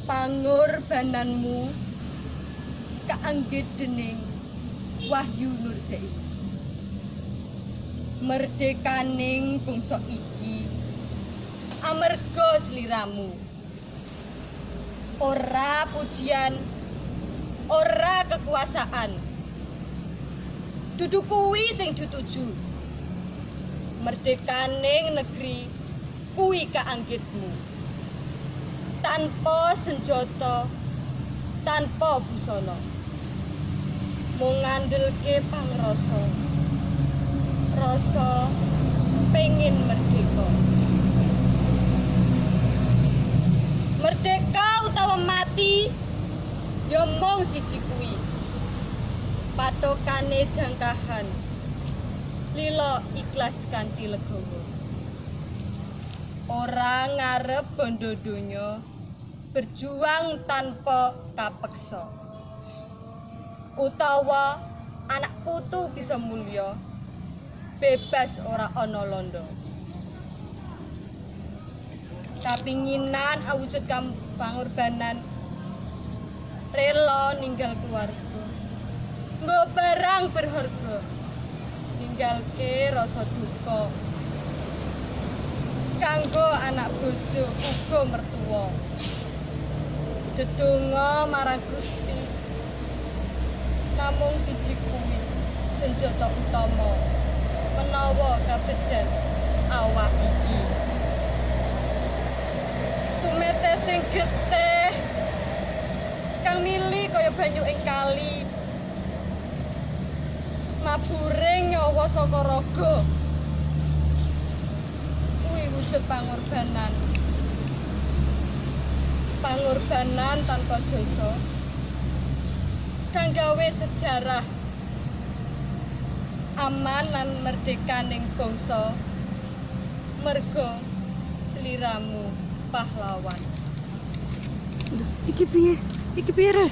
pangorbananmu kaanggit dening Wahyu Nurzain. Merdekaning bangsa iki amarga sliramu. Ora pujian, ora kekuasaan. Dudu kuwi sing dituju. Merdekaning negeri kuwi kaanggitmu. Tanpa senjata, tanpa busana. Mung ngandelke pangrasa. Rasa pengen merdeka. Merdeka utawa mati ya mung siji kuwi. Patokane jangkahan. Lila ikhlas kanthi legawa. Ora ngarep bondo donya, berjuang tanpa kapeksa. Utawa anak putu bisa mulya, bebas ora ana londo. Kapinginan awujud pangorbanan, rela ninggal keluarga, nggo barang berharga, ninggalke rasa duka. Kanggo anak bojo uga mertua, dedonga marang Gusti, namung siji kuwi senjata utama menawa kabejan awak iki. Tumete sing getih kang mili kaya banyu ing kali, maburing nyawa saka raga. Kuwi wujud pangorbanan. Pangorbanan tanpa jasa kang gawe sejarah aman lan merdekaning bangsa merga sliramu pahlawan. Iki piye? Iki piye?